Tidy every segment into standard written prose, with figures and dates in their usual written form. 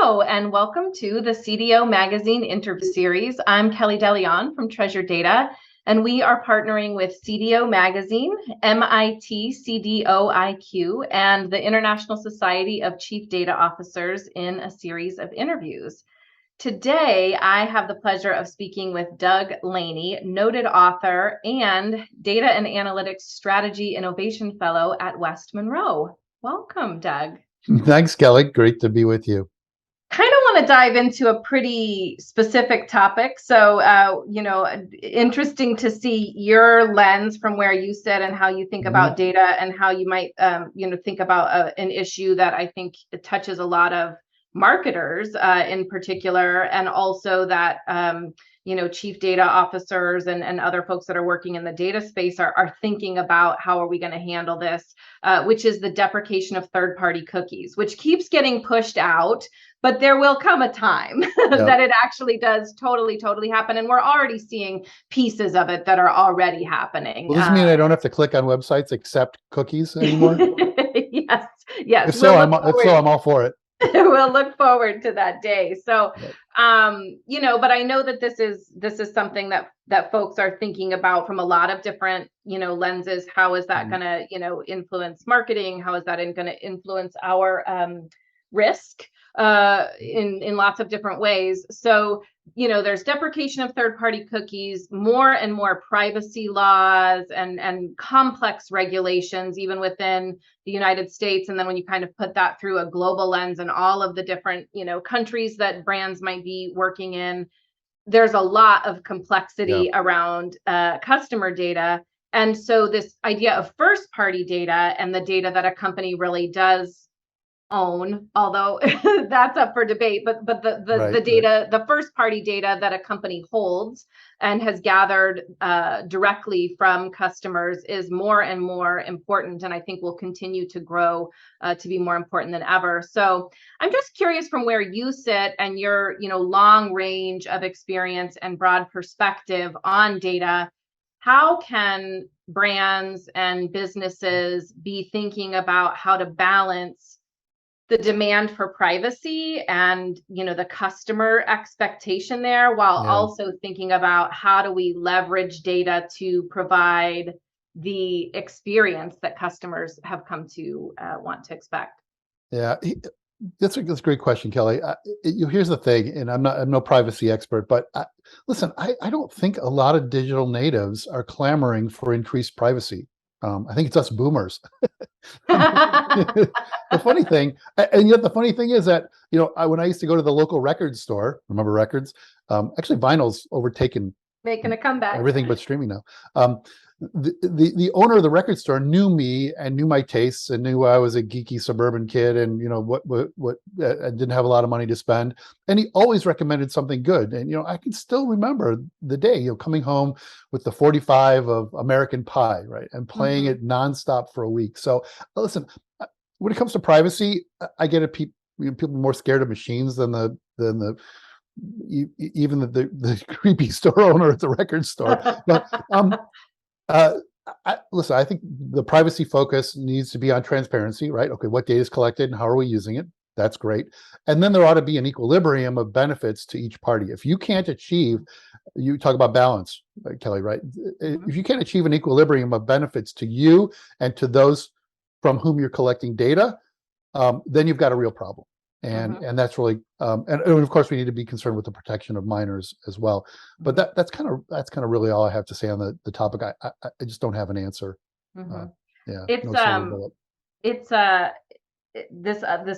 Hello, and welcome to the CDO Magazine interview series. I'm Kellie De Leon from Treasure Data, and we are partnering with CDO Magazine, MIT-CDOIQ, and the International Society of Chief Data Officers in a series of interviews. Today, I have the pleasure of speaking with Doug Laney, noted author and Data and Analytics Strategy Innovation Fellow at West Monroe. Welcome, Doug. Thanks, Kellie. Great to be with you. Kind of want to dive into a pretty specific topic. So, interesting to see your lens from where you sit and how you think about data and how you might, think about an issue that I think it touches a lot of marketers in particular, and also that, chief data officers and other folks that are working in the data space are thinking about how are we going to handle this, which is the deprecation of third-party cookies, which keeps getting pushed out. But there will come a time that it actually does totally happen. And we're already seeing pieces of it that are already happening. Well, does this mean I don't have to click on websites except cookies anymore? Yes. If so, I'm all for it. We'll look forward to that day. So, but I know that this is something that folks are thinking about from a lot of different, lenses. How is that going to, influence marketing? How is that going to influence our risk in lots of different ways? So, there's deprecation of third-party cookies, more and more privacy laws and complex regulations, even within the United States. And then when you kind of put that through a global lens and all of the different, countries that brands might be working in, there's a lot of complexity around customer data. And so this idea of first-party data and the data that a company really does own, although that's up for debate, but the data, the first party data that a company holds and has gathered directly from customers is more and more important, and I think will continue to grow to be more important than ever. So I'm just curious, from where you sit and your long range of experience and broad perspective on data, how can brands and businesses be thinking about how to balance the demand for privacy and the customer expectation there, while also thinking about how do we leverage data to provide the experience that customers have come to want to expect? Yeah, that's a great question, Kellie. Here's the thing, and I'm no privacy expert, but listen, I don't think a lot of digital natives are clamoring for increased privacy. I think it's us boomers. The funny thing, and yet the funny thing is that, when I used to go to the local record store, remember records? Actually, vinyl's overtaken, making a comeback. Everything but streaming now. The owner of the record store knew me and knew my tastes and knew I was a geeky suburban kid and what I didn't have a lot of money to spend, and he always recommended something good. And I can still remember the day coming home with the 45 of American Pie, right, and playing it nonstop for a week. So listen, when it comes to privacy, I get it. People are more scared of machines than even the creepy store owner at the record store. But listen, I think the privacy focus needs to be on transparency, right? Okay, what data is collected and how are we using it? That's great. And then there ought to be an equilibrium of benefits to each party. If you can't achieve, you talk about balance, right, Kellie, right? If you can't achieve an equilibrium of benefits to you and to those from whom you're collecting data, then you've got a real problem. And that's really and of course we need to be concerned with the protection of minors as well. But that's kind of really all I have to say on the topic. I just don't have an answer. The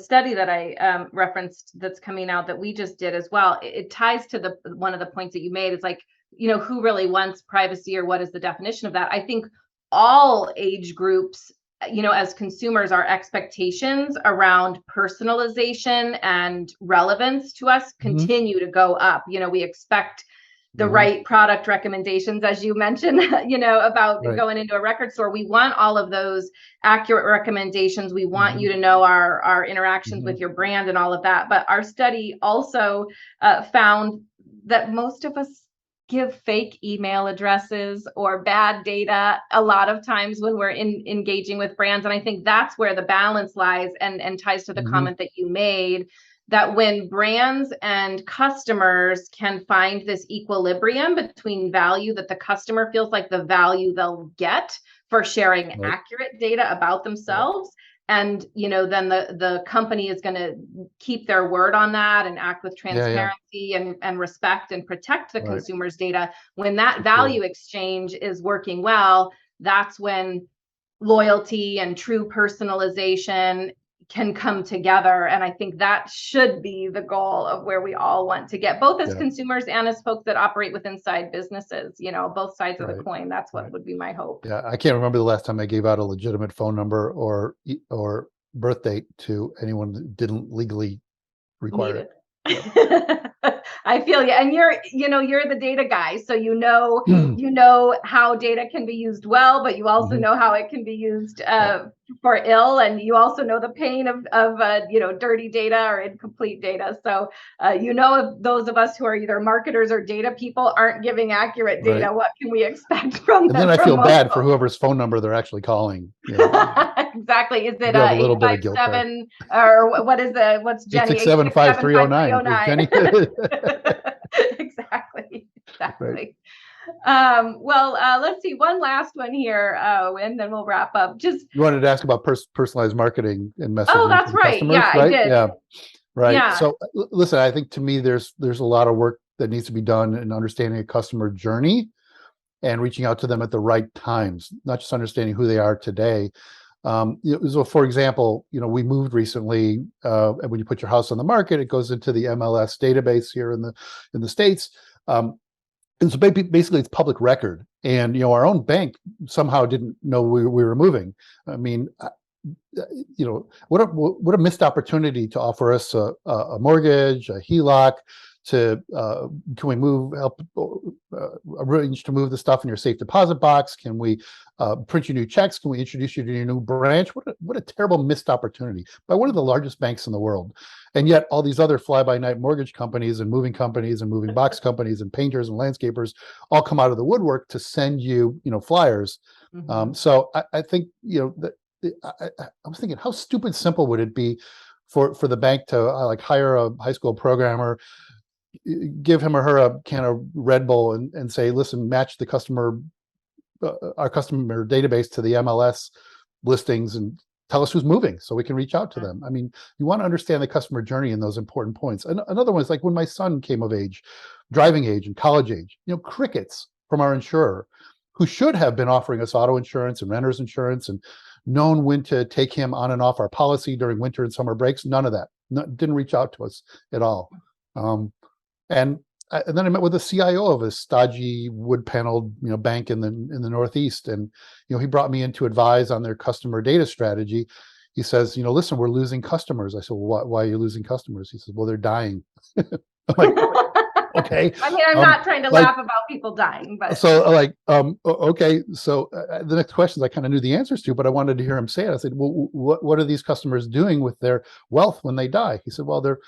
study that I referenced that's coming out that we just did as well. It ties to one of the points that you made. It's like, who really wants privacy, or what is the definition of that? I think all age groups, as consumers, our expectations around personalization and relevance to us continue to go up. We expect the right product recommendations, as you mentioned, about going into a record store. We want all of those accurate recommendations. We want you to know our interactions with your brand and all of that. But our study also found that most of us give fake email addresses or bad data a lot of times when we're engaging with brands. And I think that's where the balance lies, and ties to the comment that you made, that when brands and customers can find this equilibrium between value that the customer feels like the value they'll get for sharing Right. accurate data about themselves, and then the company is going to keep their word on that and act with Yeah. transparency and respect and protect the Right. consumer's data. When that For sure. value exchange is working well, that's when loyalty and true personalization can come together. And I think that should be the goal of where we all want to get, both as Yeah. consumers and as folks that operate with inside businesses, both sides of the Right. coin. That's what Right. would be my hope. Yeah. I can't remember the last time I gave out a legitimate phone number or birth date to anyone that didn't legally require Needed. it. Yep. I feel you. And you're the data guy. So how data can be used well, but you also Mhm. know how it can be used Yep. for ill. And you also know the pain of dirty data or incomplete data. So if those of us who are either marketers or data people aren't giving accurate data, Right. what can we expect from And them then I from feel most bad for folks? whoever's phone number they're actually calling. Exactly. Is I it do have a little bit of guilt there. 857 or what's Jenny? 867-5309 is 867-5309. Jenny. Exactly. Right. Exactly. Well, let's see one last one here, and then we'll wrap up. Just You wanted to ask about personalized marketing and Oh, messaging to that's the right. Yeah, customers, I right? did. Yeah. Right. Yeah. So listen, I think to me, there's a lot of work that needs to be done in understanding a customer journey and reaching out to them at the right times, not just understanding who they are today. So for example, we moved recently, and when you put your house on the market, it goes into the MLS database here in the States. And so basically it's public record. And, our own bank somehow didn't know we were moving. I mean, what a missed opportunity to offer us a mortgage, a HELOC, can we help arrange to move the stuff in your safe deposit box? Can we print you new checks? Can we introduce you to your new branch? What a terrible missed opportunity by one of the largest banks in the world. And yet all these other fly-by-night mortgage companies and moving box companies and painters and landscapers all come out of the woodwork to send you, flyers. Mhm. So I think, that I was thinking, how stupid simple would it be for the bank to like hire a high school programmer, give him or her a can of Red Bull and say, listen, match our customer database to the MLS listings and tell us who's moving so we can reach out to them. I mean, you want to understand the customer journey in those important points. And another one is like when my son came of age, driving age and college age, crickets from our insurer, who should have been offering us auto insurance and renter's insurance and known when to take him on and off our policy during winter and summer breaks. None of that. Didn't reach out to us at all. And then I met with the CIO of a stodgy wood-paneled, bank in the Northeast, and he brought me in to advise on their customer data strategy. He says, listen, we're losing customers. I said, well, why are you losing customers? He says, well, they're dying. I'm like, okay. I mean, I'm not trying to Like, laugh about people dying, but so okay. So the next questions I kind of knew the answers to, but I wanted to hear him say it. I said, well, what are these customers doing with their wealth when they die? He said, well, their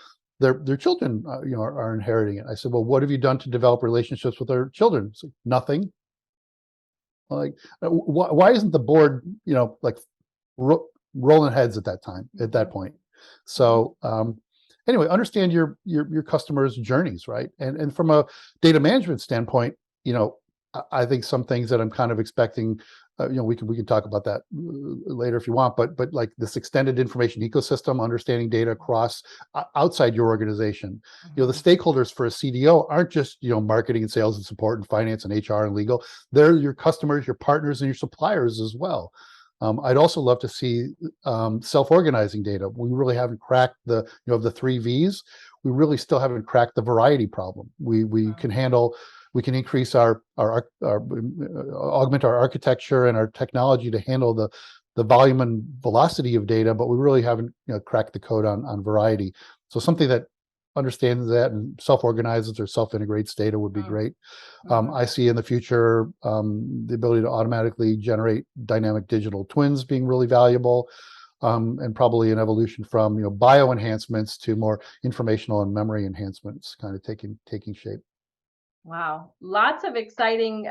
children, are inheriting it. I said, well, what have you done to develop relationships with their children? Said, nothing. Like, why isn't the board, like rolling heads at that point? So, anyway, understand your customers' journeys, right? And from a data management standpoint, I think some things that I'm kind of expecting, we can talk about that later if you want, but like this extended information ecosystem, understanding data across outside your organization. The stakeholders for a CDO aren't just marketing and sales and support and finance and HR and legal. They're your customers, your partners, and your suppliers as well. I'd also love to see self-organizing data. We really haven't cracked the the 3 V's. We really still haven't cracked the variety problem. We can increase our augment our architecture and our technology to handle the volume and velocity of data, but we really haven't cracked the code on variety. So something that understands that and self-organizes or self-integrates data would be great. I see in the future the ability to automatically generate dynamic digital twins being really valuable, and probably an evolution from bio enhancements to more informational and memory enhancements kind of taking shape. Wow, lots of exciting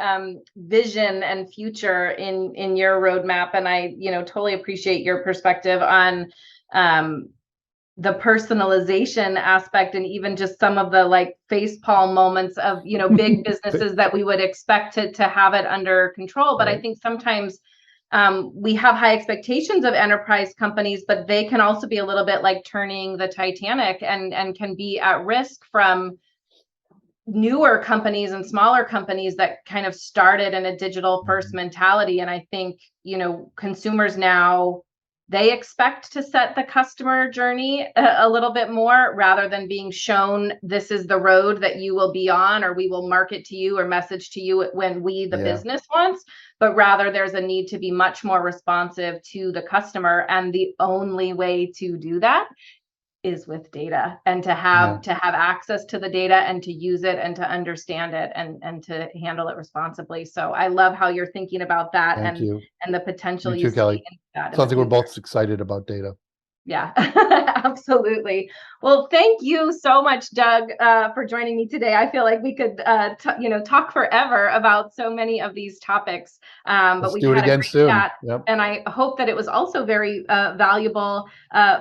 vision and future in your roadmap, and I totally appreciate your perspective on the personalization aspect, and even just some of the like facepalm moments of, you know, big businesses that we would expect to have it under control. But I Right. think sometimes we have high expectations of enterprise companies, but they can also be a little bit like turning the Titanic, and can be at risk from newer companies and smaller companies that kind of started in a digital first mentality. And I think, you know, consumers now, they expect to set the customer journey a little bit more, rather than being shown this is the road that you will be on, or we will market to you or message to you when we, the Yeah. business, wants. But rather there's a need to be much more responsive to the customer, and the only way to do that is with data, and Yeah. to have access to the data, and to use it, and to understand it, and to handle it responsibly. So I love how you're thinking about that, Thank you. and the potential You you too, see Kelly. in that in the Sounds like we're future. both excited about data. Yeah, absolutely. Well, thank you so much, Doug, for joining me today. I feel like we could, you know, talk forever about so many of these topics, but Let's we've do it had a again great soon. chat, Yep. and I hope that it was also very valuable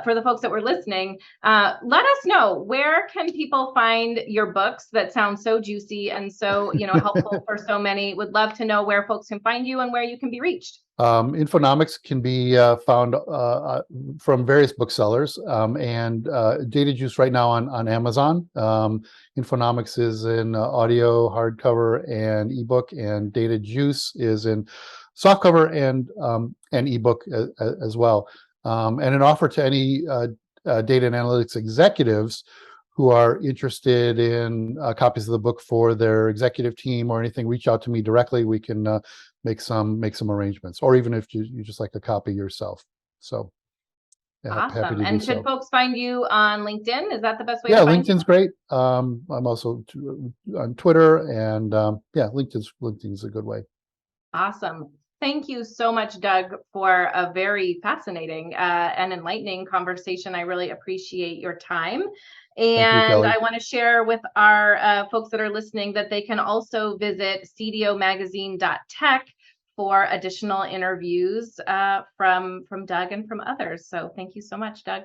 for the folks that were listening. Let us know, where can people find your books that sound so juicy and so, you know, helpful for so many. Would love to know where folks can find you and where you can be reached. Infonomics can be found from various booksellers, and Data Juice right now on Amazon. Infonomics is in audio, hardcover, and ebook, and Data Juice is in softcover and ebook as well. And an offer to any data and analytics executives who are interested in copies of the book for their executive team or anything, reach out to me directly. We can make some arrangements, or even if you just like a copy yourself. So happy Awesome. to do And should so. folks find you on LinkedIn? Is that the best way Yeah, to find you? LinkedIn's great. I'm also on Twitter, and yeah, LinkedIn's a good way. Awesome. Thank you so much, Doug, for a very fascinating and enlightening conversation. I really appreciate your time. Thank you, And Kelly. I want to share with our folks that are listening that they can also visit cdomagazine.tech for additional interviews from Doug and from others. So thank you so much, Doug.